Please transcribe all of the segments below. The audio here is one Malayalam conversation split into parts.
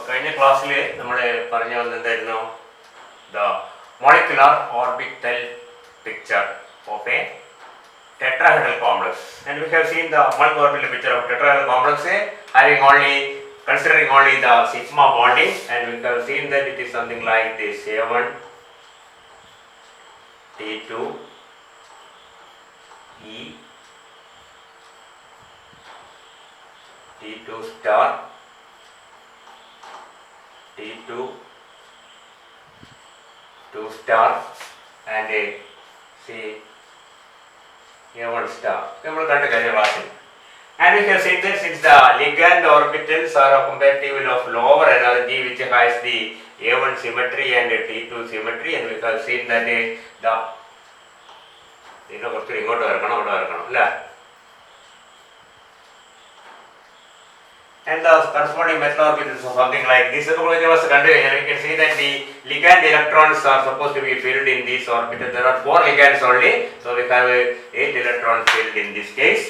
കഴിഞ്ഞ ക്ലാസ്സിൽ നമ്മൾ പറഞ്ഞു വന്നതായിരുന്നു the molecular orbital picture of a tetrahedral complex, and we have seen the molecular orbital picture of tetrahedral complex having only considering only the sigma bonding, and we have seen that it is something like this: A1 T2 E T2 star T2 2 star and a C A1 star. നമ്മൾ കണ്ട കഴിഞ്ഞ ക്ലാസ്സിൽ. And we have seen that since the ligand orbitals are comparatively of lower energy which has the A1 symmetry and T2 symmetry, and we have seen that the കുറച്ച് ഇങ്ങോട്ട് വരക്കണം, അവിടെ വരക്കണം അല്ലേ? And the corresponding metal orbitals are something like this. We can see that the ligand electrons are supposed to be filled in this orbital. There are 4 ligands only, so we have 8 electrons filled in this case.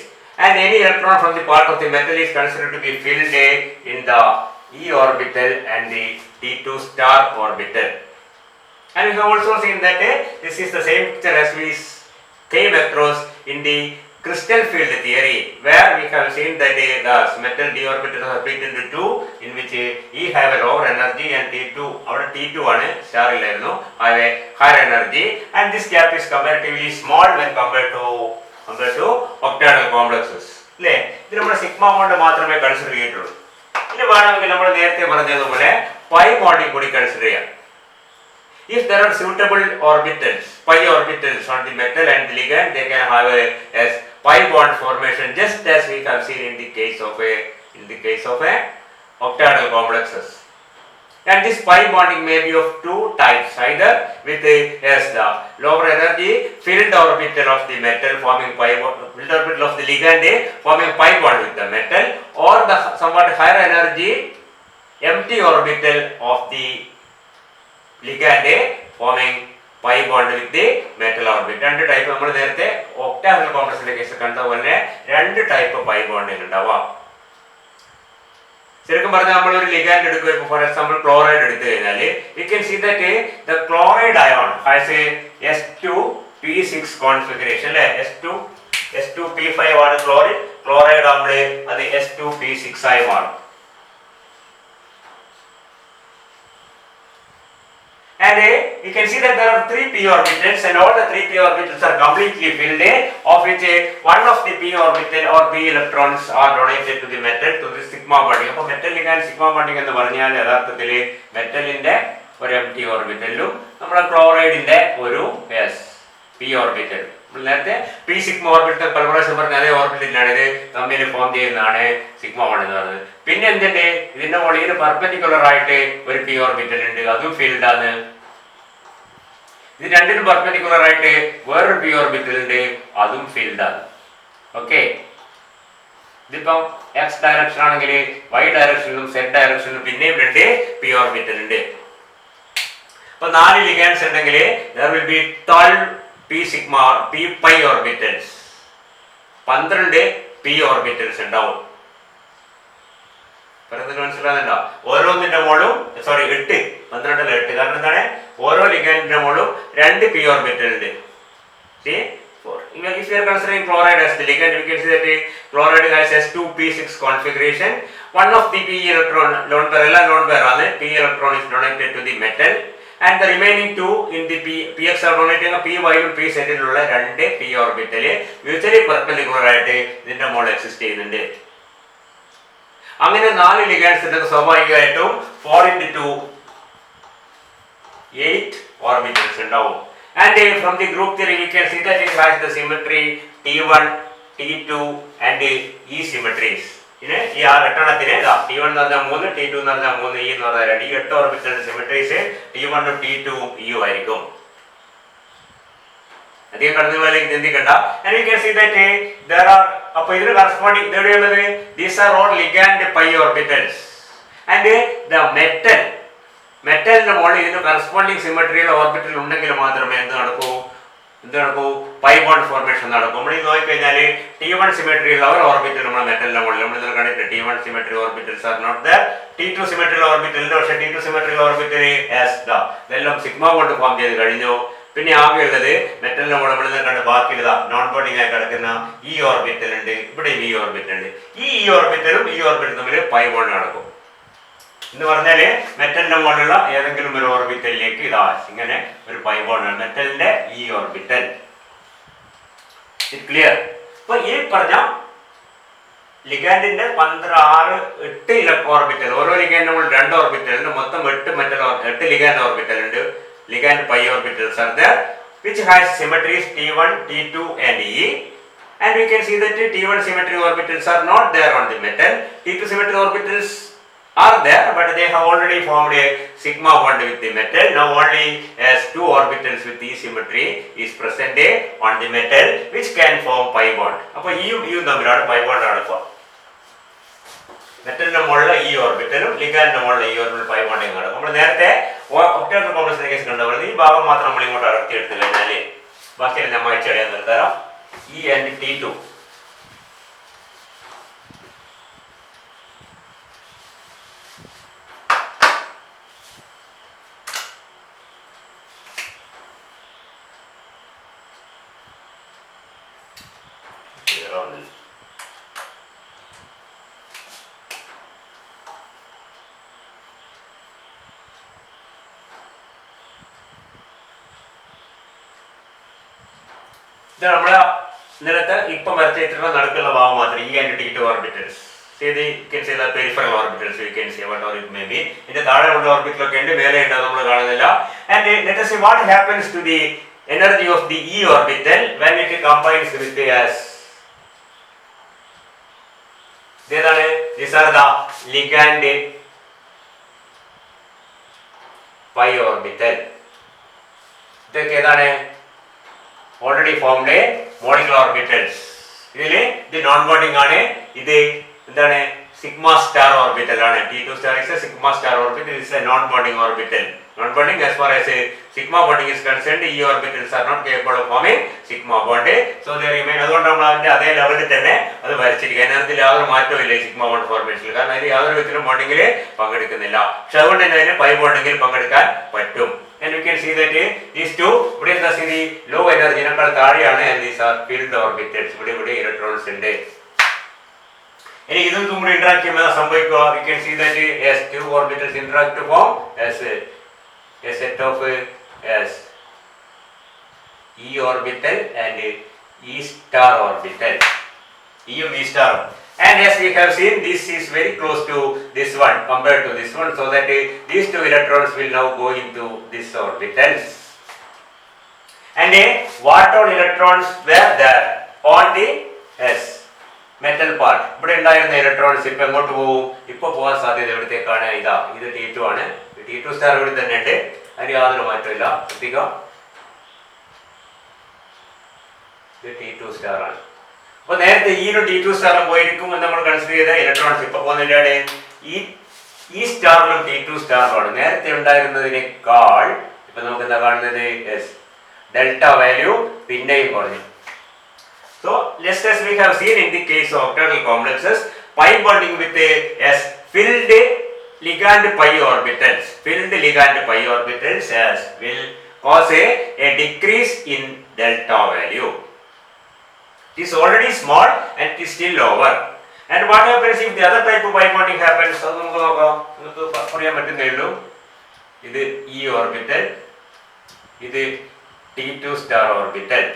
And any electron from the part of the metal is considered to be filled in the E orbital and the T2 star orbital. And we have also seen that this is the same picture as we came across in the crystal field theory, where we have seen that the metal d orbitals are split into 2, in which E have a lower energy and T2 ആണ് star ഇല്ലായിരുന്നു, have a higher energy, and this gap is comparatively small when compared to octahedral complexes. അല്ലേ? ഇത് നമ്മൾ സിഗ്മ ബോണ്ട് മാത്രമേ കൺസിഡർ ചെയ്തിട്ടുള്ളൂ. ഇനി വേണമെങ്കിൽ നമ്മൾ നേരത്തെ പറഞ്ഞതുപോലെ പൈ ബോണ്ടിങ് കൂടി കൺസിഡർ ചെയ്യാം. If there are suitable orbitals, pi orbitals on the metal and the ligand, they can have a pi bond formation, just as we have seen in the case of a octahedral complexes. And this pi bonding may be of 2 types, either with the lower energy filled orbital of the metal forming pi bond, filled orbital of the ligand forming pi bond with the metal, or the somewhat higher energy empty orbital of the ligand forming pi bond with the metal orbit. രണ്ട് ടൈപ്പ് നമ്മൾ നേരത്തെ octahedral complexന്റെ കേസ് കണ്ട പോലെ 2 ടൈപ്പ് pi bonding ഉണ്ടാവാം. ശരിക്കും പറഞ്ഞാൽ നമ്മൾ ഒരു ലിഗാൻഡ് എടുക്കുക, ഫോർ എക്സാമ്പിൾ ക്ലോറൈഡ് എടുത്തു കഴിഞ്ഞാൽ we can see that the chloride ion has a S2P6 configuration അല്ലേ? S2P5 ആണ് ക്ലോറൈഡ് ആകുമ്പോൾ അത് S2P6 ആയി മാറും. And you can see that there are 3 p orbitals, and all the 3 p orbitals are completely filled, of which one of the p orbital or p electrons are donated to the metal to the sigma bonding. അപ്പോൾ മെറ്റൽ ലിഗാൻഡ് സിഗ്മ ബോണ്ടിങ് എന്ന് പറഞ്ഞാൽ യഥാർത്ഥത്തിൽ മെറ്റലിന്റെ ഒരു empty ഓർബിറ്റലും നമ്മുടെ ക്ലോറൈഡിന്റെ ഒരു p ഓർബിറ്റൽ. നേരത്തെ p സിഗ്മ ഓർബിറ്റൽ പല പ്രാവശ്യം പറഞ്ഞ അതേ ഓർബിറ്റലിലാണ് ഇത് തമ്മിൽ ഫോം ചെയ്യുന്നതാണ് സിഗ്മ ബോണ്ട് എന്ന് പറയുന്നത്. പിന്നെ എന്തുണ്ട്, ഇതിന്റെ മുകളിൽ പെർപെൻഡിക്കുലർ ആയിട്ട് ഒരു p ഓർബിറ്റൽ ഉണ്ട്, അതും ഫീൽഡ് ആണ്. ഇത് രണ്ടിനും പെർപെൻഡിക്കുലർ ആയിട്ട് വേറൊരു p ഓർബിറ്റൽ ഉണ്ട്, അതും ഫീൽഡ് ആണ്. ഓക്കെ, ഇതിപ്പം x ഡയറക്ഷൻ ആണെങ്കിൽ y ഡയറക്ഷനിലും z ഡയറക്ഷനിലും പിന്നെയും 2 p ഓർബിറ്റൽ ഉണ്ട്. അപ്പൊ 4 ലിഗാൻഡ്സ് ഉണ്ടെങ്കിൽ there will be 12 p sigma p pi orbitals, 12 p orbitals ഉണ്ടാവും. പറയുന്നത് മനസ്സിലാകുന്നുണ്ടോ? ഓരോന്നിന്റെ മോളും 8, 12 കാരണം എന്താണ്, ഓരോ ലിഗാൻഡിന്റെ മോളും 2 p ഓർബിറ്റൽ ഉണ്ട്. See, if we are considering chloride as the ligand, we can see that chloride has S2P6 configuration. One of the p electron lone pair ആണ്, p electron is donated to the metal, and the remaining 2 in the px are donating a py ലും pz ലുള്ള 2 p ഓർബിറ്റൽ മ്യൂച്വലി പെർപെൻഡിക്കുലർ ആയിട്ട് ഇതിന്റെ മോൾ എക്സിസ്റ്റ് ചെയ്യുന്നുണ്ട്. അങ്ങനെ 4 ലിഗാൻഡ്സ് ഉണ്ടെങ്കിൽ സ്വാഭാവികമായിട്ടും 4 into 2 8 orbitals ഉണ്ടാവും. And from the group theory we can see that it has the symmetry T1, T2 and E symmetries. ഈ 8 എണ്ണത്തിന് T1 എന്ന് പറഞ്ഞാൽ 3, T2 എന്ന് പറഞ്ഞാൽ 3, E എന്ന് പറഞ്ഞാൽ 2. ഈ 8 ഓർബിറ്റലിന്റെ സിമെട്രീസ് T1 ഉം T2 ഉം E ആയിരിക്കും. അധികം കടന്നു പോലെ ചിന്തിക്കണ്ട. And we can see that there are, അപ്പോൾ ഇതിന് കറസ്പോണ്ടിങ് ഇതെവിടെയുള്ളത്, these are all ligand pi orbitals, and the മെറ്റലിന്റെ മുകളിൽ ഇതിന് കറസ്പോണ്ടിങ് സിമെട്രിയുള്ള ഓർബിറ്റൽ ഉണ്ടെങ്കിൽ മാത്രമേ എന്ത് നടക്കൂ, എന്ത് നടക്കും? പൈ ബോണ്ട് ഫോർമേഷൻ നടക്കും. നമ്മൾ ഈ നോക്കിക്കഴിഞ്ഞാൽ T1 സിമെട്രി ഉള്ള ഒരു ഓർബിറ്റൽ നമ്മുടെ മെറ്റലിന്റെ മുകളിൽ നമ്മൾ ഇന്നലെ കണ്ടിട്ട് T1 symmetry orbitals are not there. T2 symmetry ഓർബിറ്റലിന്റെ പക്ഷേ T2 സിമെട്രി ഓർബിറ്റൽ ഇതെല്ലാം സിഗ്മ കൊണ്ട് ഫോം ചെയ്ത് കഴിഞ്ഞു. പിന്നെ ആകെയുള്ളത് മെറ്റലിന്റെ മുകളിൽ നമ്മൾ കണ്ട് ബാക്കിയുള്ളതാ നോൺ ബോണ്ടിങ് ആയി കിടക്കുന്ന ഈ ഓർബിറ്റൽ ഉണ്ട്, ഇവിടെ ഈ ഓർബിറ്റൽ ഉണ്ട്. ഈ ഓർബിറ്റലും ഈ ഓർബിറ്റലും തമ്മിൽ പൈ ബോണ്ട് നടക്കും എന്ന് പറഞ്ഞാല് മെറ്റലിന്റെ മുകളിലുള്ള ഏതെങ്കിലും ഒരു ഓർബിറ്റലിലേക്ക് ഇതാ ഇങ്ങനെ ഒരു പൈ ബോണ്ട് ആണ് മെറ്റലിന്റെ ഈ ഓർബിറ്റൽ. ക്ലിയർ? അപ്പൊ ഈ പറഞ്ഞ ലിഗാൻഡിന്റെ 8 ഓർബിറ്റൽ, ഓരോ ലിഗാൻഡിന്റെ മുകളിൽ 2 ഓർബിറ്റൽ, മൊത്തം 8 ലിഗാൻഡ് ഓർബിറ്റൽ ഉണ്ട്. Ligand pi orbitals are there which has symmetries T1, T2 and E, and we can see that T1 symmetry orbitals are not there on the metal. T2 symmetry orbitals are there, but they have already formed a sigma bond with the metal. Now only as 2 orbitals with E symmetry is present on the metal which can form pi bond. അപ്പോൾ ഈ തമ്മിലാണ് pi bond നടക്കുക. മെറ്റലിന്റെ മുകളിലെ ഈ ഓർബിറ്റലും ലിഗാൻഡിന്റെ മുകളിലെ ഈ ഓർബിറ്റൽ പൈ ബോണ്ടിങ് നടക്കും. നമ്മൾ നേരത്തെ ഒക്ടാഹെഡ്രൽ കോംപ്ലക്സിന്റെ കേസ് കണ്ടത് ഈ ഭാഗം മാത്രം നമ്മൾ ഇങ്ങോട്ട് അടർത്തി എടുത്തു കഴിഞ്ഞാല് ബാക്കിയെല്ലാം ഞാൻ വായിച്ചറിയാൻ നിർത്താം. E and T2 ഇത് നമ്മളെ നിലത്ത് ഇപ്പം വരച്ചിട്ടുള്ള നടുക്കുള്ള ഭാഗം മാത്രം E and T2 orbitals. See the you can say the peripheral orbitals, you can say whatever it may be. ഇതിന്റെ താഴെയുള്ള ഓർബിറ്റലൊക്കെ ഉണ്ട്, മേലെ ഉണ്ട്, നമ്മൾ കാണുന്നില്ല. And let us see what happens to the energy of the E orbital when it combines with the S. These are the ligand pi orbital. ഇതൊക്കെ ഏതാണ്? already formed a molecular orbitals. ഇതില് ഇത് നോൺ ബോണ്ടിങ് ആണ്. ഇത് എന്താണ്? സിഗ്മ സ്റ്റാർ ഓർബിറ്റൽ ആണ്. T2 star is a sigma star orbital. It is a non bonding orbital. Non bonding as far as sigma bonding is concerned, E orbitals are not capable of forming sigma bond. So they remain. അതുകൊണ്ട് നമ്മൾ അതിന്റെ അതേ ലെവലിൽ തന്നെ അത് വരച്ചിരിക്കുക. അതിനകത്ത് യാതൊരു മാറ്റവും ഇല്ല സിഗ്മ ബോണ്ട് ഫോർമേഷനിൽ. കാരണം അതിൽ യാതൊരു വിധത്തിലും ബോണ്ടിങ്ങിൽ പങ്കെടുക്കുന്നില്ല. പക്ഷെ അതുകൊണ്ട് തന്നെ അതിന് പൈ ബോണ്ടിങ്ങിൽ പങ്കെടുക്കാൻ പറ്റും. And you can see that these two, ഇവിടെ എന്താ സ്ഥിതി? ലോ എനർജി ഇതിനേക്കാൾ താഴെയാണ്. and these are filled orbitals. ഇവിടെ ഇലക്ട്രോൺസ് ഉണ്ട്. ഇനി ഇതും കൂടി ഇന്ററാക്ട് ചെയ്യുമ്പോൾ സംഭവിക്കുക. we can see that as two orbitals interact to form as a set of as E orbital and E star orbital. E and E star. And as we have seen, this is very close to this one compared to this one, so that these two electrons will now go into this orbitals. And what all electrons were there on the S metal part? ഇവിടെ ഉണ്ടായിരുന്ന ഇലക്ട്രോൺസ് ഇപ്പൊ എങ്ങോട്ട് പോകും? ഇപ്പൊ പോകാൻ സാധ്യത എവിടത്തേക്കാണ്? ഇതാ ഇത് T2 ആണ്. T2 സ്റ്റാർ ഇവിടെ തന്നെ ഉണ്ട്, അതിന് യാതൊരു മാറ്റമില്ല. ശ്രദ്ധിക്കുക, ഇത് T2 സ്റ്റാർ ആണ്. അപ്പൊ നേരത്തെ ഈ ഒരു T2 സ്റ്റാറും പോയിരിക്കും എന്ന് നമ്മൾ കൺസിഡർ ചെയ്ത ഇലക്ട്രോൺസ് ഇപ്പൊ പോകുന്നതിന്റെ ഈ സ്റ്റാറിലും T2 സ്റ്റാറിലാണ്. നേരത്തെ ഉണ്ടായിരുന്നതിനേക്കാൾ ഇപ്പൊ നമുക്ക് എന്താ കാണുന്നത്? ഡെൽറ്റ വാല്യൂ പിന്നെയും കുറഞ്ഞു. So just as we have seen in the case of octahedral complexes, pi bonding with as filled ligand pi orbitals, as will cause a decrease in delta value. It is already small and it is still lower. And what happens if the other type of pi bonding happens? അത് നമുക്ക് നോക്കാം. നമുക്ക് പറയാൻ പറ്റുന്നേ ഉള്ളൂ. ഇത് E orbital, ഇത് T2 star orbital.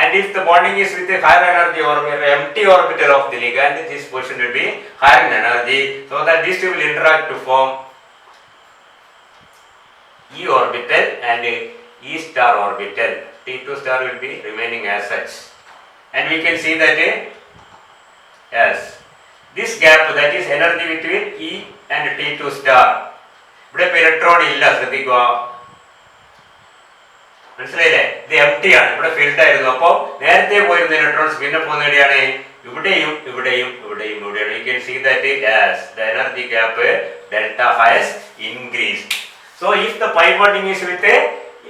And if the bonding is with a higher energy or empty orbital of the ligand, this position will be higher in energy, so that these two will interact to form E orbital and E star orbital. T2 star will be remaining as such. And we can see that yes, this gap, that is energy between E and T2 star. ഇവിടെ ഇലക്ട്രോൺ ഇല്ല, ശ്രദ്ധിക്കുക. മനസ്സിലായില്ലേ? ഇത് എംപ്റ്റി ആണ്, ഇവിടെ ഫിൽഡ് ആയിരുന്നു. അപ്പോൾ നേരത്തെ പോയിരുന്ന ഇലക്ട്രോൺസ് പിന്നെ പോകുന്ന എവിടെയാണ്? ഇവിടെയും ഇവിടെയും ഇവിടെയും ഇവിടെയാണ്. You can see that as the energy gap delta has increased. So if the pi bonding is with a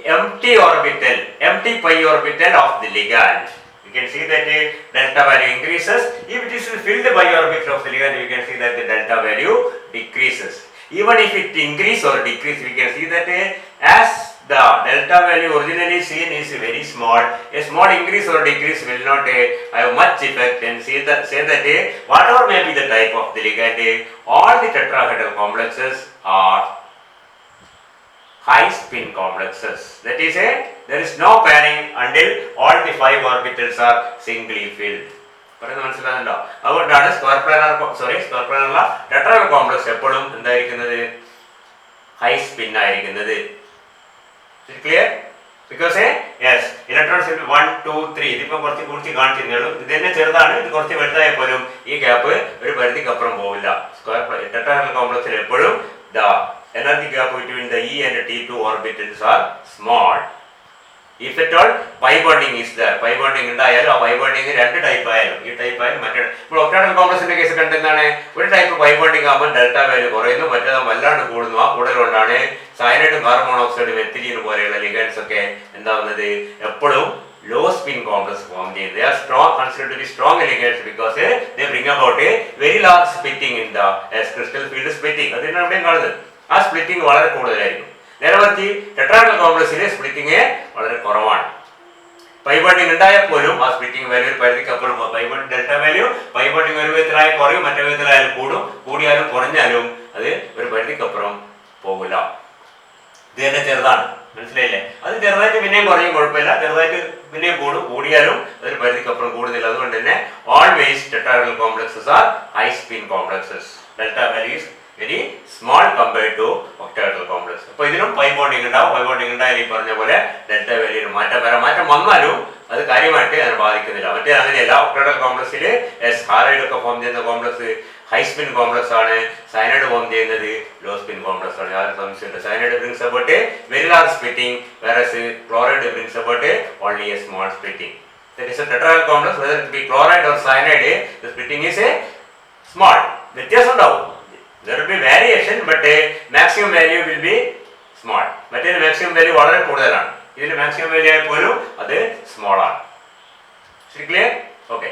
empty pi orbital of the ligand. You can see that delta value increases. If it is filled pi orbital of the ligand, you can see that the delta value decreases. Even if it increase or decrease, we can see that as the delta value originally seen is very small, a small increase or decrease will not have much effect, and say that whatever may be the type of the ligand, all the tetrahedral complexes are high spin complexes. That is there is no pairing until all the 5 orbitals are singly filled. പറയുന്നത് മനസ്സിലാകുന്നുണ്ടോ? അതുകൊണ്ടാണ് സ്ക്വയർ പ്ലാനർ ടെട്രാഹെഡ്രൽ കോംപ്ലക്സ് എപ്പോഴും എന്തായിരിക്കുന്നത്? ഹൈ സ്പിൻ ആയിരിക്കുന്നത്. ക്ലിയർ? ബിക്കോസ് യെസ് ഇലക്ട്രോൺസ് 1 2 3 ഇതിപ്പോൾ കുറച്ച് കാണിച്ചിരുന്നുള്ളൂ. ഇത് തന്നെ ചെറുതാണ്, ഇത് കുറച്ച് വലുതായ പോലും ഈ ഗ്യാപ്പ് ഒരു പരിധിക്കപ്പുറം പോവില്ല. ടെട്രാഹെഡ്രൽ കോംപ്ലക്സിൽ എപ്പോഴും the energy gap between the E and T2 orbitals are small. If at all pi bonding is there, pi bonding ഉണ്ടായാലും ആ pi bonding രണ്ട് ടൈപ്പ് ആയാലും ഈ ടൈപ്പ് ആയാലും മറ്റേ ഇപ്പോൾ ഒക്ടാഹെഡ്രൽ കോംപ്ലക്സിന്റെ കേസ് കണ്ടെന്താണ്? ഒരു ടൈപ്പ് pi bonding ആകുമ്പോൾ ഡെൽറ്റ വാല്യൂ കുറയുന്നു, മറ്റേത് വല്ലാണ്ട് കൂടുന്നു. ആ കൂടുതലുകൊണ്ടാണ് സയനൈഡും കാർബൺ മോണോക്സൈഡും എത്തിലീൻ പോലെയുള്ള ലിഗൻഡ്സ് ഒക്കെ എന്താവുന്നത്? എപ്പോഴും low spin complex form. They are strong, considered to be strong ligands because they bring about a very large splitting in the crystal field splitting. അതിനാണ് ഇവിടെ കാണുന്നത്. ആ സ്പ്ലിറ്റിംഗ് വളരെ കൂടുതലായിരിക്കും. നേരമറിച്ച് ടെട്രാഹെഡ്രൽ കോംപ്ലക്സിലെ സ്പ്ലിറ്റിംഗ് വളരെ കുറവാണ്. പൈ ബോണ്ടിങ് ഉണ്ടായാൽ പോലും ആ സ്പ്ലിറ്റിംഗ് വാല്യൂ ഒരു പരിധിക്കപ്പുറം ഡെൽറ്റ വാല്യൂ പൈ ബോണ്ടിങ് ഒരു വിധത്തിലായാൽ കുറയും, മറ്റേ വിധത്തിലായാലും കൂടും. കൂടിയാലും കുറഞ്ഞാലും അത് ഒരു പരിധിക്കപ്പുറം പോകില്ല. ഇത് തന്നെ ചെറുതാണ്, മനസ്സിലായില്ലേ? അത് ചെറുതായിട്ട് പിന്നെയും കുറയും, കുഴപ്പമില്ല. ചെറുതായിട്ട് പിന്നെയും കൂടും, കൂടിയാലും അതൊരു പരിധിക്കപ്പുറം കൂടുന്നില്ല. അതുകൊണ്ട് തന്നെ always tetrahedral complexes are high spin complexes. Delta value is very small compared to octahedral complex. അപ്പോൾ ഇതിനും പൈ ബോണ്ടിങ് ഉണ്ടാവും. പൈ ബോണ്ടിങ് ഉണ്ടായാലും ഈ പറഞ്ഞ പോലെ ഡെൽറ്റ വാല്യൂവിന് മാറ്റം വന്നാലും അത് കാര്യമായിട്ട് അതിനെ ബാധിക്കുന്നില്ല. മറ്റേ അങ്ങനെയല്ല. ഒക്ടാഹെഡ്രൽ കോംപ്ലക്സിൽ ഹാലൈഡ് ഒക്കെ ഫോം ചെയ്യുന്ന കോംപ്ലക്സ് ഹൈ സ്പിൻ കോംപ്ലക്സ് ആണ്. സയനൈഡ് ഫോം ചെയ്യുന്നത് ലോ സ്പിൻ കോംപ്ലക്സ് ആണ്. യാതൊരു സംശയമുണ്ട്. Cyanide brings about very large splitting, whereas chloride brings about only a small splitting. That is a tetrahedral complex, whether it be chloride or cyanide, the splitting is a small. വ്യത്യാസം ഉണ്ടാവും. There will be variation, but maximum value will be small. മറ്റേത് maximum value വളരെ കൂടുതലാണ്. ഇതിൽ maximum value ആയ പോലും അത് സ്മോൾ ആണ്. ക്ലിയർ? ഓക്കെ.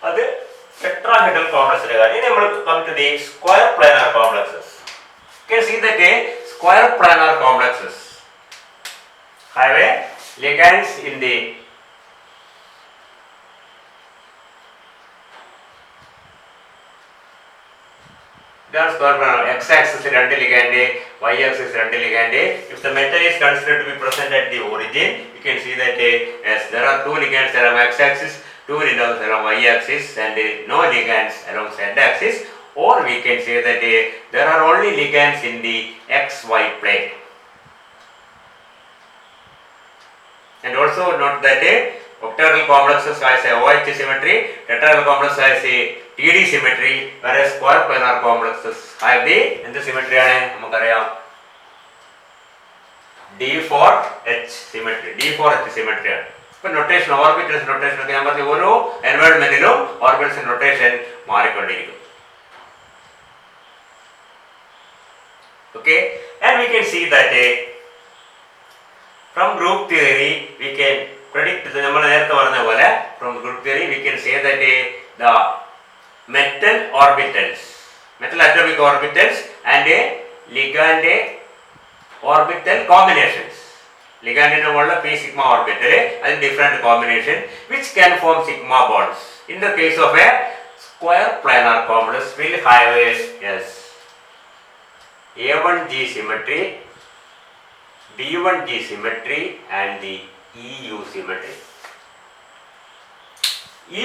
അത് ടെട്രാഹെഡ്രൽ കോംപ്ലക്സിന്റെ കാര്യം. ഇനി നമ്മൾ come to the square planar complexes. You can see that square planar complexes have a ligands in the square planar. X-axis രണ്ട് ligand, Y-axis രണ്ട് ligand. If the metal is considered to be present at the origin, you can see that yes, there are two ligands along X-axis, two ligands along Y-axis, and no ligands along Z-axis. Or we can say that there are only ligands in the XY plane. And also note that octahedral complexes has a OH symmetry, tetrahedral complex has a TD symmetry, whereas square planar complexes have the symmetry ആണ് നമുക്കറിയാം D4H symmetry. D4H symmetry ആണ്. ഇപ്പൊ നൊട്ടേഷൻ, ഓർബിറ്റൽസ് നൊട്ടേഷൻ ഒക്കെ ഞാൻ പറഞ്ഞ ഓരോ എൻവയോൺമെന്റിലും ഓർബിറ്റൽസ് നൊട്ടേഷൻ മാറിക്കൊണ്ടിരിക്കും. Okay, and we can see that from group theory we can predict the നമ്മൾ നേരത്തെ പറഞ്ഞ പോലെ from group theory we can say that the metal orbitals, metal atomic orbitals and ligand orbital combinations, ligand ന്റെ മുകളിൽ p sigma orbital and different combination which can form sigma bonds. In the case of a square planar complex will have a yes A1G symmetry, B1G symmetry and the EU symmetry. ഈ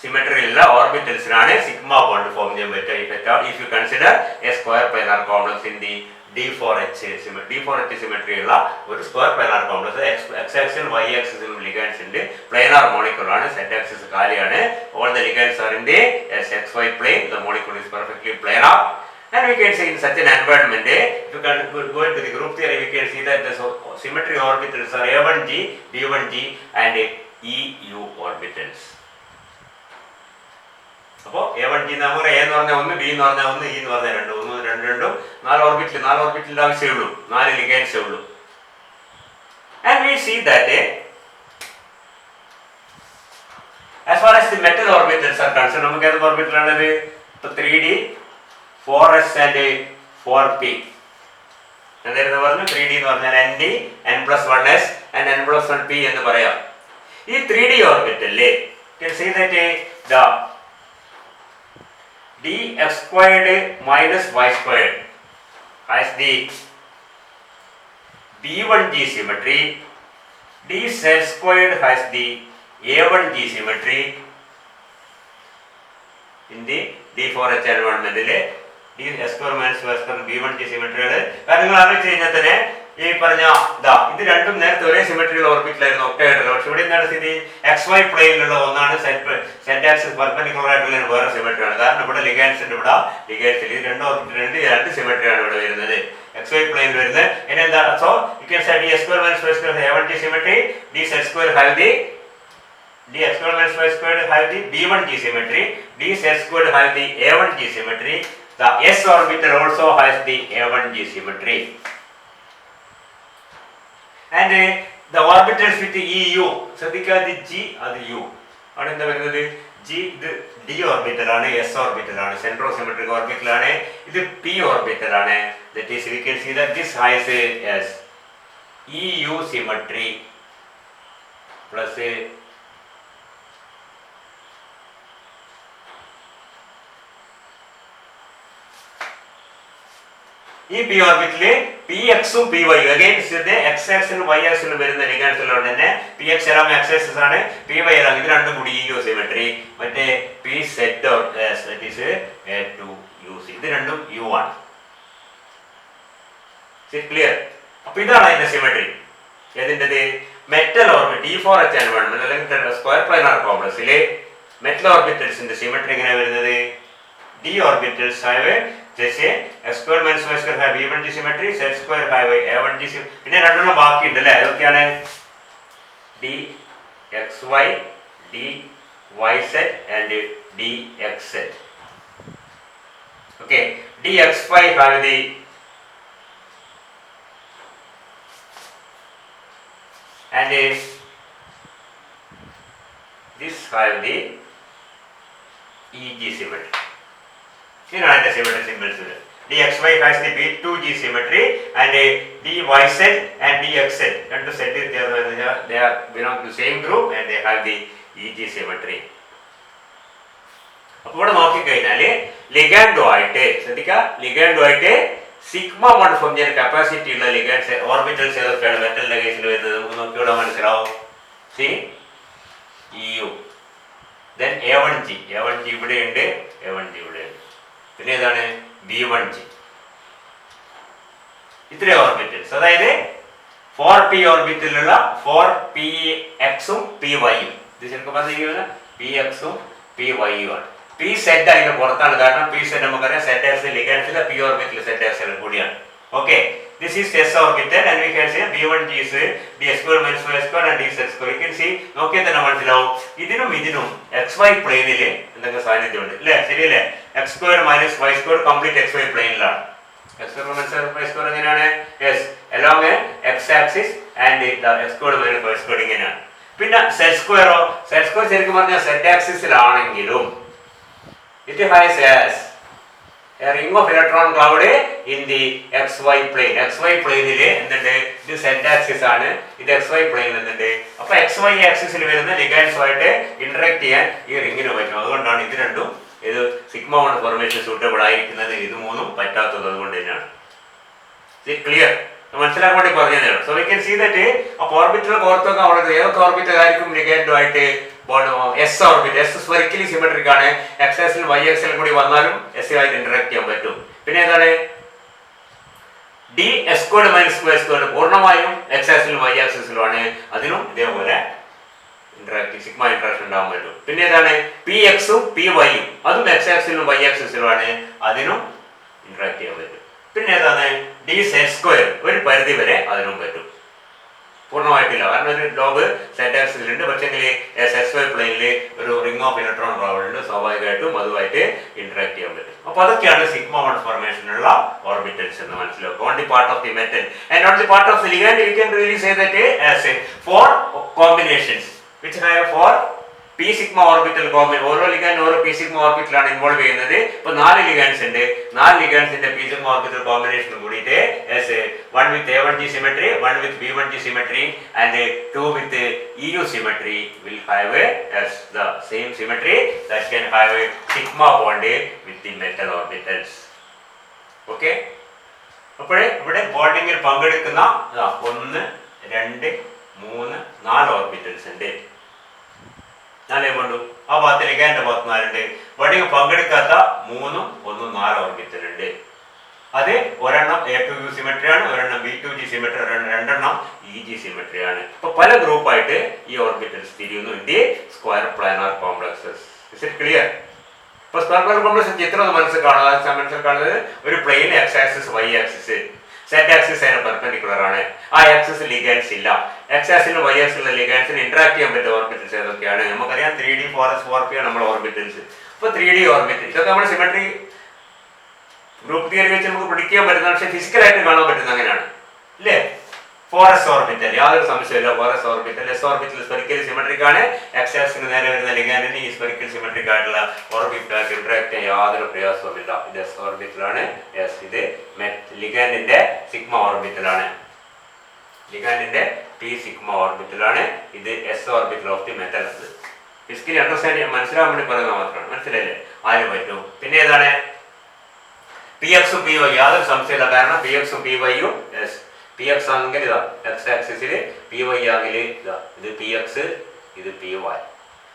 സിമെട്രിയിലുള്ള ഓർബിറ്റൽസിനാണ് സിഗ്മ ബോണ്ട് ഫോം ചെയ്യാൻ പറ്റുക. If you consider a square planar complex in the D4H symmetry ഉള്ള ഒരു square planar complex X-axis Y-axis ligands ഉണ്ട്. പ്ലാനാർ മോളിക്യൂൾ ആണ്. Z-axis കാലിയാണ്. All the ligands are in the XY plane. The molecule is perfectly planar. And we can say in such an environment, if you can go into the group theory, we can see that the symmetry orbitals are A1G, B1G and EU orbitals. അപ്പോൾ A1G നമുക്ക് A എന്ന് പറഞ്ഞാൽ 1, B എന്ന് പറഞ്ഞാൽ 1, E എന്ന് പറഞ്ഞാൽ 2, 1, 2, 2, 4 ഓർബിറ്റലിൻ്റെ ആവശ്യമേ ഉള്ളൂ, 4 ലിഗൻഡ്സേ ഉള്ളൂ. And we see that as far as the metal orbitals are concerned, നമുക്ക് ഏത് ഓർബിറ്റലാണത്? 3D, 4s and 4p. എന്തായിരുന്നു പറഞ്ഞു? 3D എന്ന് പറഞ്ഞാൽ ND, n+1s and n+1p എന്ന് പറയാം. ഈ 3D ഓർബിറ്റലില് you can see that the dx squared minus y squared has the b1g symmetry, dz squared has the a1g symmetry in the d4h environment. d square minus y square b1g symmetry ആണ്. കാര്യങ്ങൾ ആലോചിച്ച് കഴിഞ്ഞാൽ തന്നെ ഈ പറഞ്ഞ ഇത് രണ്ടും നേരത്തെ ഒരേ സിമെട്രിയിൽ ഓർബിറ്റിലായിരുന്നു ഒക്ടേഹെഡ്രൽ. പക്ഷെ ഇവിടെ എന്താണ് സ്ഥിതി? XY പ്ലെയിനിലുള്ള ഒന്നാണ് സെന്റ് ആക്സിസ് പെർപെൻഡിക്കുലർ ആയിട്ടുള്ള വേറെ സിമെട്രിയാണ്. കാരണം ഇവിടെ ലിഗാൻഡ്സിന്റെ ഇവിടെ ലിഗാൻഡ്സിൽ ഇത് രണ്ട് ഓർബിറ്റിലുണ്ട്, രണ്ട് സിമെട്രിയാണ് ഇവിടെ വരുന്നത്. XY പ്ലെയിനിൽ വരുന്നത് ഇനി എന്താ? So you can say d square minus y square a1g symmetry, dz square have the d square minus y square have the b1g symmetry, dz square have the a1g symmetry. The s orbital also has the a1g symmetry. And the orbitals with the EU, ശ്രദ്ധിക്കുക, the G അത് U ആണ്. എന്താ വരുന്നത്? G ഇത് D ഓർബിറ്റലാണ്, S ഓർബിറ്റലാണ്, സെൻട്രോസിമെട്രിക് ഓർബിറ്റലാണ്. ഇത് P ഓർബിറ്റലാണ്. That is, we can see that this has as EU symmetry plus ഈ പി ഓർബിറ്റില് പി എക്സും പി വൈ അഗൈൻസ്റ്റ് എക്സ് ആക്സിലും വൈ ആക്സിലും വരുന്ന ലിഗാൻഡ്സിലുണ്ട് തന്നെ പി എക്സ് എല്ലാം എക്സ് ആക്സിസ് ആണ്, പി വൈ എല്ലാം ഇത് രണ്ടും കൂടി EU സിമെട്രി. മറ്റേ പി സെറ്റ് A2UC ഇത് രണ്ടും U ആണ്. ക്ലിയർ? അപ്പൊ ഇതാണ് അതിന്റെ സിമെട്രി. ഏതിൻ്റെത്? മെറ്റൽ ഓർബിറ്റ് D4H എൻവയോൺമെന്റ് അല്ലെങ്കിൽ സ്ക്വയർ പ്ലാനാർ കോംപ്ലക്സിലെ മെറ്റൽ ഓർബിറ്റൽസിന്റെ സിമെട്രി എങ്ങനെ വരുന്നത്? D orbitals have just x square minus y square have b1g symmetry, z square have a1g symmetry. പിന്നെ രണ്ടെണ്ണം ബാക്കിയുണ്ട് അല്ലേ? അതൊക്കെയാണ് dxy, dyz and dxz. Okay, dxy have the and this have the EG symmetry. ഇതിനാണ് എൻ്റെ symmetry symbols. dxy has the b2g symmetry and dyz and dxz രണ്ട് set they are belong to same group and they have the EG symmetry. അപ്പോൾ ഇവിടെ നോക്കിക്കഴിഞ്ഞാൽ ലിഗാൻഡുമായിട്ട് ശ്രദ്ധിക്കുക, ലിഗാൻഡുമായിട്ട് σ1 ഫംഗ്ഷൻ കപ്പാസിറ്റി ഉള്ള ലിഗാൻഡ്സ് ഓർബിറ്റൽസ് ഏതൊക്കെയാണ് മെറ്റലിന്റെ കേസിൽ വരുന്നത്? നമുക്ക് നോക്കിയോടെ മനസ്സിലാവും. സി EU, then a1g ഇവിടെയുണ്ട്, a1g ഇവിടെയുണ്ട്. പിന്നെ ഏതാണ്? b1g. ഇത്രയും ഓർബിറ്റൽസ്, അതായത് 4p ഓർബിറ്റലുള്ള 4pxും pyയും. ഇത് ശരിക്കും പറഞ്ഞിരിക്കുന്നത് pxും pyയും ആണ്. p സെറ്റ് അതിന്റെ പുറത്താണ്. കാരണം p സെറ്റ് നമുക്കറിയാം സെറ്റ് ആക്സിൽ ലിഗാൻഡ്സിലെ p ഓർബിറ്റൽ സെറ്റ് ആക്സിൽ കൂടിയാണ്. Okay, this is s orbital and we can say b1g is d square minus y square and dz square. You can see നോക്കിയാൽ തന്നെ മനസ്സിലാവും ഇതിനും xy പ്ലെയിനിൽ എന്തൊക്കെ സാന്നിധ്യമുണ്ട് അല്ലേ? ശരിയല്ലേ? x square minus y square complete xy പ്ലെയിനിലാണ്. x square minus y square എങ്ങനെയാണ്? yes, along x axis and the x square minus y square ഇങ്ങനെയാണ്. പിന്നെ z square ശരിക്കും പറഞ്ഞാൽ z ആക്സിസിലാണെങ്കിലും it has as a ring of electron cloud in the xy plane. xy പ്ലെയിനില് എന്തുണ്ട്? ഇത് z ആക്സിസ് ആണ്, ഇത് xy പ്ലെയിനിൽ എന്തുണ്ട്? അപ്പൊ xy ആക്സിസിൽ വരുന്ന ലിഗാൻഡ്സുമായിട്ട് ഇന്ററാക്ട് ചെയ്യാൻ ഈ റിങ്ങിന് പറ്റും. അതുകൊണ്ടാണ് ഇത് രണ്ടും ഇത് σ1 ഫോർമേഷൻ സൂട്ടബിൾ ആയിരിക്കുന്നത്, ഇത് മൂന്നും പറ്റാത്തത് അതുകൊണ്ട് തന്നെയാണ്. ക്ലിയർ? മനസ്സിലാക്കാൻ വേണ്ടി പറഞ്ഞതാണ്. So we can see that അപ്പോൾ ഓർബിറ്റൽ ഓർത്തൊക്കെ അവിടെ ഏതൊക്കെ ഓർബിറ്റൽ ആയിരിക്കും ലിഗാൻഡുമായിട്ട്? S orbit, S spherically symmetric ആണ്. എക്സ് ആക്സിലും വൈ ആക്സിലും കൂടി വന്നാലും എസ് ആയിട്ട് ഇന്ററാക്ട് ചെയ്യാൻ പറ്റും. പിന്നെ ഏതാണ്? D S squared minus square squared പൂർണ്ണമായും എക്സ് ആക്സിലും വൈ ആക്സിസിലുമാണ്. അതിനും ഇതേപോലെ സിഗ്മ ഇന്ററാക്ഷൻ ഉണ്ടാകാൻ പറ്റും. പിന്നെ ഏതാണ്? പി എക്സും പി വൈയും അതും എക്സ് ആക്സിലും വൈ ആക്സിസിലുമാണ്. അതിനും ഇന്ററാക്ട് ചെയ്യാൻ പറ്റും. പിന്നെ ഏതാണ് ഡി സെറ്റ് സ്ക്വയർ, ഒരു പരിധി വരെ അതിനും പറ്റും, പൂർണ്ണമായിട്ടില്ല. കാരണം ഒരു ലോബ് സെറ്റ് ആക്സിലുണ്ട്, പക്ഷെങ്കിൽ എസ് വൈ പ്ലെയിനിൽ ഒരു റിംഗ് ഓഫ് ഇലക്ട്രോൺ ട്രാവൽ ഉണ്ട്, സ്വാഭാവികമായിട്ടും അതുമായിട്ട് ഇന്ററാക്ട് ചെയ്യാൻ പറ്റും. അപ്പൊ അതൊക്കെയാണ് സിഗ്മ 1 ഫോർമേഷനുള്ള ഓർബിറ്റൽസ് എന്ന് മനസ്സിലാക്കുക. On the part of the metal and on the part of the ligand you can really say that as 4 combinations which have 4 P sigma orbital combination. ഓരോ ലിഗാൻഡ് ഓരോ പി സിഗ്മ ഓർബിറ്റലാണ് ഇൻവോൾവ് ചെയ്യുന്നത്. ഇപ്പൊ 4 ലിഗാൻഡ്സ് ഉണ്ട്, 4 ലിഗാൻഡ്സിന്റെ പി സിഗ്മ ഓർബിറ്റൽ കോമ്പിനേഷൻ കൂടിയിട്ട് one with A1G symmetry, one with B1G symmetry and 2 with EU symmetry will have the same symmetry that can have a sigma bond with the metal orbitals. Okay, അപ്പോൾ ഇവിടെ ബോണ്ടിങ്ങിൽ പങ്കെടുക്കുന്ന 1 2 3 4 ഓർബിറ്റൽസ് ഉണ്ട്. 4 കൊണ്ടു ആ ഭാഗത്ത് ലിഗാൻഡ് ഭാഗത്ത് 4 ഉണ്ട്. ബോണ്ടിങ് പങ്കെടുക്കാത്ത 3 1 4 ഓർബിറ്റൽ ഉണ്ട്. അത് ഒരെണ്ണം A2U സിമെട്രി ആണ്, ഒരെണ്ണം B2G സിമെട്രി, രണ്ടെണ്ണം EG സിമെട്രി ആണ്. ഇപ്പൊ പല ഗ്രൂപ്പായിട്ട് ഈ ഓർബിറ്റൽസ് തിരിയുന്നു in the square planar complexes. Is it clear? ഇപ്പൊ സ്ക്വയർ പ്ലാനാർ കോംപ്ലക്സ് ചിത്രം മനസ്സിൽ കാണുന്നത് ഒരു plane x axis y axis, z axis അതിന് പെർപെൻഡിക്കുലർ ആണ്. ആ ആക്സിസ് ലിഗാൻഡ്സ് ഇല്ല. എക്സ് ആക്സിന് വൈ ആക്സിലുള്ള ലിഗാൻഡ്സിന് ഇന്ററാക്ട് ചെയ്യാൻ പറ്റിയ ഓർബിറ്റൽസ് ഏതൊക്കെയാണ്? നമുക്കറിയാം 3D 4S 4P ആണ് നമ്മുടെ ഓർബിറ്റൽസ്. അപ്പൊ 3D ഓർബിറ്റൽ ഇതൊക്കെ നമ്മുടെ സിമെട്രി ഗ്രൂപ്പ് തിയറി വെച്ച് നമുക്ക് പിടിക്കാൻ പറ്റുന്ന, പക്ഷെ ഫിസിക്കലായിട്ട് കാണാൻ പറ്റുന്ന അങ്ങനെയാണ് അല്ലേ? 4S ഓർബിറ്റൽ യാതൊരു സംശയമില്ല. 4S orbital S orbital spherical symmetric ആണ്. എക്സ് ആക്സിന് നേരെ വരുന്ന ലിഗാൻഡിന് ഈ സ്പെറിക്കൽ സിമെട്രിക് ആയിട്ടുള്ള ഓർബിറ്റലായിട്ട് ഇന്ററാക്ട് ചെയ്യാൻ യാതൊരു പ്രയാസവുമില്ല. ഇത് എസ് ഓർബിറ്റലാണ്. യെസ്, ഇത് ലിഗാൻഡിന്റെ സിഗ്മ ഓർബിറ്റലാണ്. ലിഗാൻഡിന്റെ പി സിഗ്മ ഓർബിറ്റലാണ്. ഇത് S orbital of the metal. Physically understand ചെയ്യാൻ മനസ്സിലാവാൻ വേണ്ടി പറയുന്നത് മാത്രമാണ്. മനസ്സിലായില്ലേ? അതിന് പറ്റും. പിന്നെ ഏതാണ് പി എക്സും പി വൈ? യാതൊരു സംശയമില്ല. കാരണം പി എക്സും പി വൈയും പി എക്സ് ആണെങ്കിൽ ഇതാ എക്സ് ആക്സിസിൽ, പി വൈ ആണെങ്കിൽ ഇതാ ഇത് പി എക്സ്, ഇത് പി വൈ.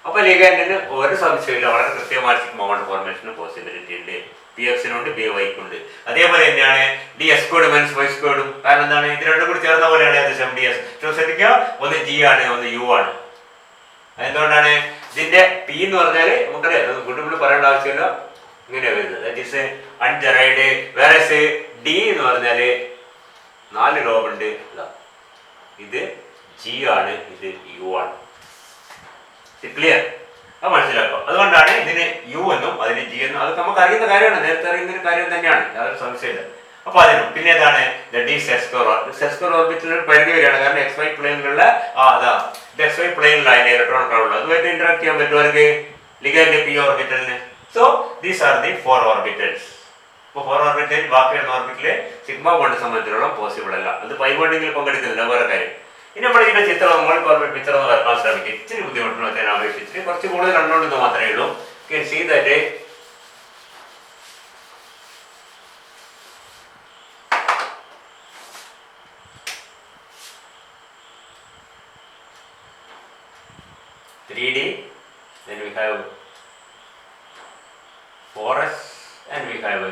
അപ്പൊ ലിഗാൻഡിന് ഒരു സംശയമില്ല, വളരെ കൃത്യമായ സിഗ്മ 1 ഫോർമേഷന് പോസിബിലിറ്റി ഉണ്ട്. പി എക്സിനുണ്ട്, പി വൈക്കുണ്ട്. അതേപോലെ തന്നെയാണ് D S squared minus Y സ്ക്വയർഡും. കാരണം എന്താണ്? ഇത് രണ്ടും കൂടി ചേർന്ന പോലെയാണ് ഏകദേശം ഡി എസ്. ശ്രദ്ധിക്കുക, ഒന്ന് ജി ആണ്, ഒന്ന് യു ആണ്. എന്തുകൊണ്ടാണ്? ഇതിന്റെ പി എന്ന് പറഞ്ഞാൽ നമുക്കറിയാം, വീണ്ടും പറയേണ്ട ആവശ്യമില്ല, ഇങ്ങനെ വരുന്നത് ദാറ്റ് ഈസ് അൺജെറൈഡ്. വേറെ ഡി എന്ന് പറഞ്ഞാല് 4 ലോബ് ഉണ്ട്. ഇത് ജി ആണ്, ഇത് യു ആണ്. ക്ലിയർ? അത് മനസ്സിലാക്കാം. അതുകൊണ്ടാണ് ഇതിന് യു എന്നും അതിന് ജി എന്നും. അത് നമുക്ക് അറിയുന്ന കാര്യമാണ്, നേരത്തെ അറിയുന്ന ഒരു കാര്യം തന്നെയാണ്, യാതൊരു സംശയമില്ല. അപ്പൊ അതിനും പിന്നെ ഏതാണ് ഡി സെസ്കോർ ഓർബിറ്റൽ പരിധി വരെയാണ്. കാരണം എക്സ് വൈ പ്ലെയിനിലുള്ള എക്സ് വൈ പ്ലെയിനിലുള്ള അതിന്റെ ഇലക്ട്രോൺ ട്രാവൽ അതുമായിട്ട് ഇന്ററാക്ട് ചെയ്യാൻ പറ്റും അവർക്ക് ലിഗാൻഡ് പി ഓർബിറ്റലിന്. So these are the 4 orbitals. ഇപ്പോൾ 4 ഓർബിറ്റൽ ബാക്കി വരുന്ന ഓർബിറ്റല് സിഗ്മ 1 സംബന്ധിച്ചിടത്തോളം പോസിബിൾ അല്ല. അത് പൈ ബോണ്ടിങ്ങിൽ പങ്കെടുക്കുന്നില്ല, വേറെ കാര്യം. ഇനി നമ്മൾ ഇതിന്റെ ചിത്രം നമ്മൾക്ക് ഓർബിറ്റ് പിക്ചർ ഒന്ന് വരക്കാൻ ശ്രമിക്കും. ഇച്ചിരി ബുദ്ധിമുട്ടുള്ള അതിനെ അപേക്ഷിച്ച് കുറച്ച് കൂടുതൽ കണ്ടുകൊണ്ടെന്ന് മാത്രമേ ഉള്ളൂ. You can see that then we have 4S and we have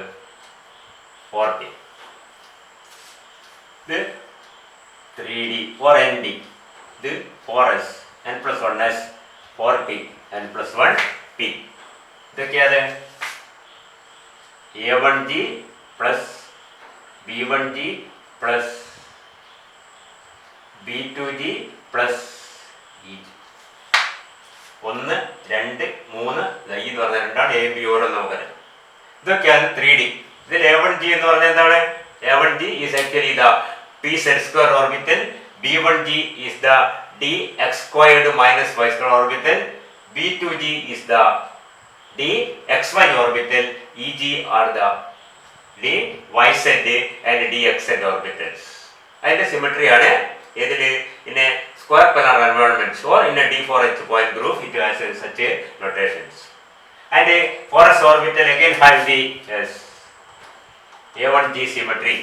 4P. The 3D or ND. The 4S n plus 1S, 4P n plus 1P. ഇതൊക്കെയാണ് A1G plus B1G plus B2G plus EG. 1 2 3 എന്ന് പറഞ്ഞ രണ്ടാണ് എ ബി ഓർ എന്ന് നമുക്കറിയാം. ഇതൊക്കെയാണ് 3D. ഇതിൽ A1G എന്ന് പറഞ്ഞാൽ എന്താണ്? A1G is actually the p z square orbital. B1G is the d x squared minus y squared orbital. B2G is the d xy orbital. EG are the d yz and dxz orbitals. അതിന്റെ സിമെട്രി ആണ് ഏതില്? in a square planar environments or in a d4h point group it has such a notations. And a 4s orbital again has the A1G symmetry.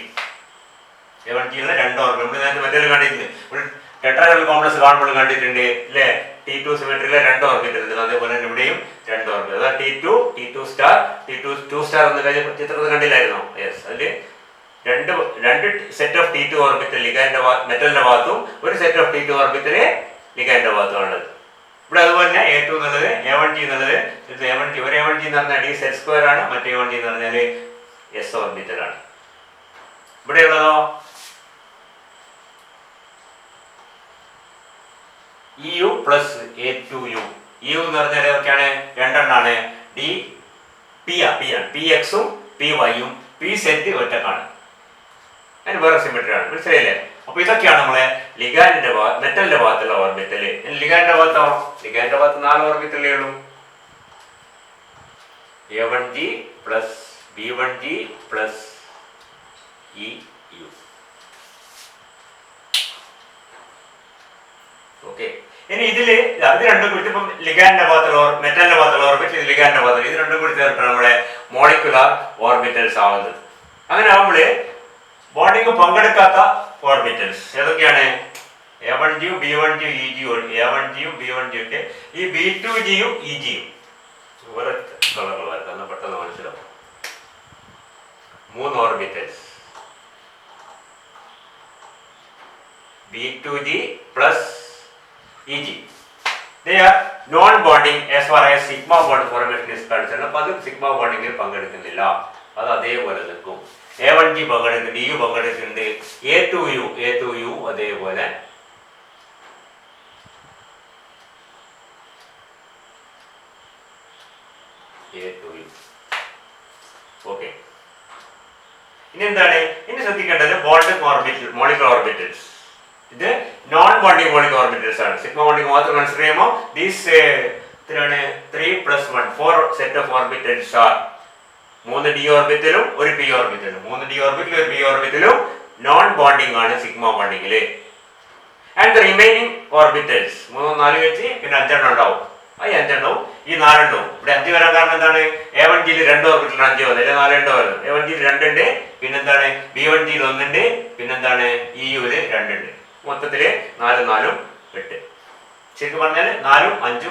A1G ഉള്ള 2 ഓർബിറ്റൽ നമ്മൾ നേരത്തെ മറ്റൊരു കണ്ടിട്ടുണ്ട്, ഒരു ടെട്രാഹെഡ്രൽ കോംപ്ലക്സ് കാണുമ്പോൾ കണ്ടിട്ടുണ്ട് അല്ലേ? T2 സിമെട്രിയിലെ 2 ഓർബിറ്റൽ ഉണ്ട്. അതേപോലെ തന്നെ ഇവിടെയും 2 ഓർബിറ്റൽ. അതാ T2 സ്റ്റാർ, T2 സ്റ്റാർ എന്ന് കഴിഞ്ഞ ചിത്രത്തിൽ കണ്ടില്ലായിരുന്നോ? യെസ്, അതില് രണ്ട് സെറ്റ് ഓഫ് T2 ഓർബിറ്റൽ ലിഗാൻഡിന്റെ മെറ്റലിന്റെ ഭാഗത്തും ഒരു സെറ്റ് ഓഫ് T2 ഓർബിറ്റൽ ലിഗാൻഡിന്റെ ഭാഗത്തുമാണുള്ളത്. ഇവിടെ അതുപോലെ തന്നെ A2 എന്നുള്ളത് A1G എന്നുള്ളത് ഒരു A1G എന്ന് പറഞ്ഞാൽ d സെറ്റ് സ്ക്വയർ ആണ്, മറ്റേ A1G എന്ന് പറഞ്ഞാൽ എസ് ഓർബിറ്റലാണ്. ഇവിടെയുള്ളതോ EU പ്ലസ് A2U. EU എന്ന് പറഞ്ഞാൽ ഏതൊക്കെയാണ്? രണ്ടെണ്ണാണ്. ഡി പി ആണ്. പി എക്സും പി വൈയും. പി സെറ്റ് ഒറ്റക്കാണ്. അതിന് വേറെ സിമെട്രി ആണ്. മനസ്സിലായില്ലേ? അപ്പൊ ഇതൊക്കെയാണ് നമ്മളെ ലിഗാൻഡിന്റെ മെറ്റലിന്റെ ഭാഗത്തുള്ള ഓർബിറ്റല്. ലിഗാൻഡിന്റെ ഭാഗത്തോ? ലിഗാൻഡിന്റെ ഭാഗത്ത് 4 ഓർബിറ്റലേ ഉള്ളൂ. A1G plus B1G plus EU. Okay. ഇനി ഇതില് അത് രണ്ടും കൂടി ഇപ്പം ലിഗാൻഡിന്റെ ഭാഗത്തുള്ള മെറ്റലിന്റെ ഭാഗത്തുള്ള ഓർബിറ്റൽ, ലിഗാൻഡിന്റെ ഭാഗത്തുള്ള ഇത് രണ്ടും കൂടി ചേർട്ടാണ് നമ്മളെ മോളിക്കുലാർ ഓർബിറ്റൽസ് ആവുന്നത്. അങ്ങനെ ആവുമ്പോള് ബോണ്ടിങ് പങ്കെടുക്കാത്ത ഓർബിറ്റൽസ് ഏതൊക്കെയാണ്? A1Gയും B1Gയും EGയും. A1Gയും B1Gയും ഒക്കെ. ഈ B2Gയും EGയും വേറെ കളറുകൾ വരത്താൻ പെട്ടെന്ന് മനസ്സിലാവും. 3 orbitals. B2G plus EG. They are non-bonding as far as sigma bond formation is concerned. അപ്പോൾ അത് സിഗ്മ ബോണ്ടിങ്ങിൽ പങ്കെടുക്കുന്നില്ല. അത് അതേപോലെ നിൽക്കും. A1G പങ്കെടുക്കുന്നുണ്ട്, EU പങ്കെടുക്കുന്നുണ്ട്, A2U അതേപോലെ A2U. ഓക്കെ. ഇനി എന്താണ്? ഇനി ശ്രദ്ധിക്കേണ്ടത് ബോണ്ടിങ് ഓർബിറ്റൽ, മോളിക്കുലർ ഓർബിറ്റൽസ്. ഇത് നോൺ ബോണ്ടിങ് മോളിക്കുലർ ഓർബിറ്റൽസ് ആണ്. സിഗ്മ ബോണ്ടിങ് മാത്രം കൺസിഡർ ചെയ്യുമ്പോൾ these 3+1 4 set of orbitals are 3 d ഓർബിറ്റലും 1 p ഓർബിറ്റലും. 3 d ഓർബിറ്റലും 1 p ഓർബിറ്റലും നോൺ ബോണ്ടിങ് ആണ് സിഗ്മ ബോണ്ടിങ്ങില്. ആൻഡ് ദ റിമൈനിങ് ഓർബിറ്റൽസ് 3 4 വെച്ച് പിന്നെ 5 ഉണ്ടാവും. ആ 5 ഈ 4 ഇവിടെ 5 വരാൻ കാരണം എന്താണ്? A1Gയിൽ 2 ഓർബിറ്റൽ 5 വന്നു, അല്ലെ 4 വരുന്നത്. A1Gയിൽ 2 ഉണ്ട്, പിന്നെന്താണ് B1Gയിൽ 1 ഉണ്ട്, പിന്നെന്താണ് EUവിൽ 2 ഉണ്ട്. മൊത്തത്തില് 4 4 8. ശരിക്കും പറഞ്ഞാൽ 4 5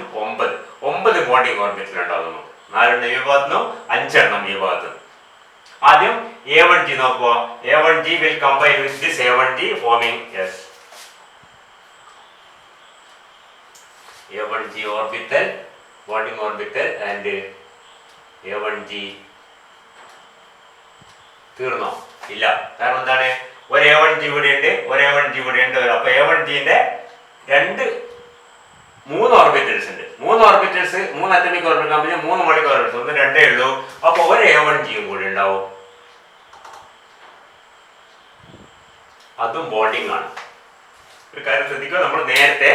9 ബോണ്ടിങ് ഓർബിറ്റൽ ഉണ്ടാവും നമുക്ക്. 4 ഈ ഭാഗത്തുനിന്നും 5 ഈ ഭാഗത്തുനിന്നും. ആദ്യം A1G നോക്കുക. A1G will combine with this A1G forming S. A1G orbital, bonding orbital and A1G തീർന്നോ? ഇല്ല. കാരണം എന്താണ്? ഒരു A1G ഇവിടെ ഉണ്ട്, ഒരു A1G ഇവിടെ ഉണ്ട്. അപ്പൊ A1Gന്റെ 3 ഓർബിറ്റൽസ് ഉണ്ട്. 3 ഓർബിറ്റൽസ്, 3 അറ്റോമിക് ഓർബിറ്റൽ ആകുമ്പോൾ 3 മോളിക്കുലർ ഓർബിറ്റൽസ്, 1 2 ഉള്ളൂ. അപ്പൊ ഒരു A1Gയും കൂടി ഉണ്ടാവും. അതും ബോണ്ടിങ് ആണ്. ഒരു കാര്യം ശ്രദ്ധിക്കുക, നമ്മൾ നേരത്തെ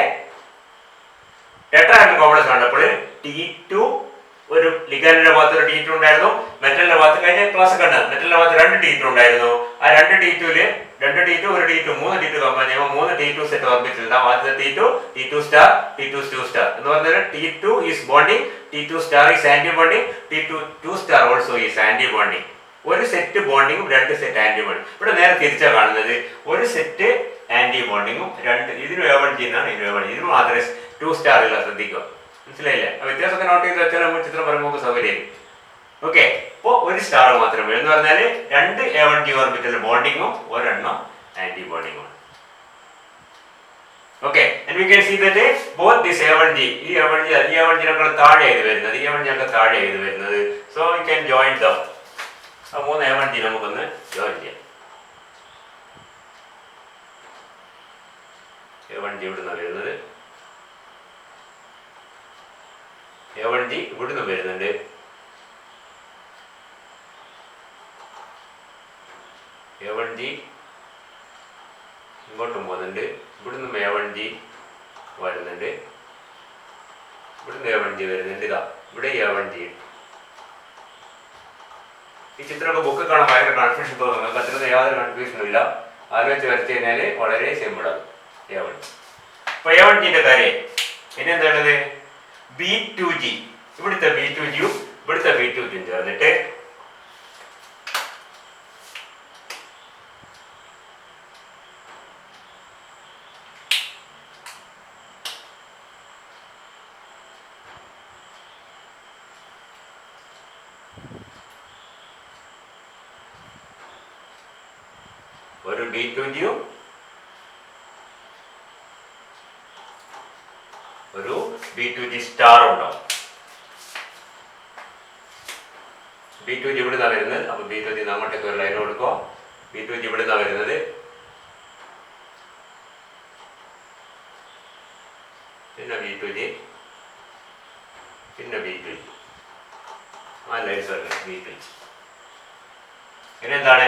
ടെട്രാഹെഡ്രൽ കോംപ്ലക്സ് കണ്ടപ്പോൾ T2 ഒരു ലിഗാൻഡിന്റെ ഭാഗത്ത് ഒരു T2 ഉണ്ടായിരുന്നു. മെറ്റലിന്റെ ഭാഗത്ത് കഴിഞ്ഞ ക്ലാസ് കണ്ടത് മെറ്റലിന്റെ ഭാഗത്ത് 2 T2 ഉണ്ടായിരുന്നു. ആ 2 T2ല് 2 T2 1 T2 3 T2 കമ്പനി ചെയ്യുമ്പോൾ 3 T2 സെറ്റ് ഓർബിറ്റൽ ഉണ്ടാവും. ആദ്യത്തെ T2 സ്റ്റാർ, T2 സ്റ്റാർ എന്ന് പറഞ്ഞാൽ T2 is bonding, T2 star is anti bonding, T2 star also is anti bonding. ഒരു സെറ്റ് ബോണ്ടിങ്ങും 2 സെറ്റ് ആന്റി ബോണ്ടിങ്. ഇവിടെ നേരെ തിരിച്ചാണ് കാണുന്നത്. ഒരു സെറ്റ് ആന്റി ബോണ്ടിങ്ങും 2 ഇതിനും A1G എന്നാണ്, ഇതിനും മാത്രമേ 2 സ്റ്റാർ ഇല്ല. ശ്രദ്ധിക്കുക, മനസ്സിലായില്ലേ? ആ വ്യത്യാസമൊക്കെ നോട്ട് ചെയ്ത് വെച്ചാൽ നമ്മൾ ചിത്രം പറയുമ്പോൾ സൗകര്യം. ഓക്കെ. അപ്പോൾ ഒരു സ്റ്റാർ മാത്രമേ എന്ന് പറഞ്ഞാൽ 2 A1G ഓർബിറ്റൽ ബോണ്ടിങ്ങും 1 ആന്റി ബോണ്ടിങ്ങും. Okay. And we can see that both this A1G, ഈ A1G ഞങ്ങൾ താഴെ ചെയ്ത് വരുന്നത്, ഈ A1G ഞങ്ങൾ താഴെ ചെയ്ത് വരുന്നത്. So we can join dum. ആ 3 A1G നമുക്കൊന്ന് ജോയിൻ ചെയ്യാം. A1G ഇവിടുന്ന് വരുന്നത്, A1G ഇവിടുന്ന് വരുന്നുണ്ട്, A1G ഇങ്ങോട്ടും പോകുന്നുണ്ട്, ഇവിടുന്ന് A1G വരുന്നുണ്ട്, ഇവിടുന്ന് A1G വരുന്നുണ്ട്. ഇതാ ഇവിടെ A1G. ഈ ചിത്രമൊക്കെ ബുക്ക് കാണാൻ ഭയങ്കര കൺഫ്യൂഷൻ തോന്നുന്നു. നിങ്ങൾക്ക് അത്രയൊന്നും യാതൊരു കൺഫ്യൂഷനും ഇല്ല. ആലോചിച്ച് വരച്ചു കഴിഞ്ഞാൽ വളരെ സിമ്പിളാണ് A1G. അപ്പൊ A1Gന്റെ കാര്യം ഇനി എന്താണത്? B2G. ഇവിടുത്തെ B2Gയും ഇവിടുത്തെ B2Gയും ചേർന്നിട്ട് ഒരു B2Gയും ഒരു B2G സ്റ്റാർ ഉണ്ടാവും. B2G ടു ജി ഇവിടുന്നാണ് വരുന്നത്. അപ്പോൾ ബി ടു ജി അങ്ങോട്ടേക്ക് ഒരു ലൈൻ കൊടുക്കുക. ബി ടു ജി ഇവിടുന്നാണ് വരുന്നത്. പിന്നെ ബി ടു ജി, പിന്നെ ബി ടു ജി, ആ ലൈൻസ് വരുന്നത് ബി ടു ജി. ഇനി എന്താണ്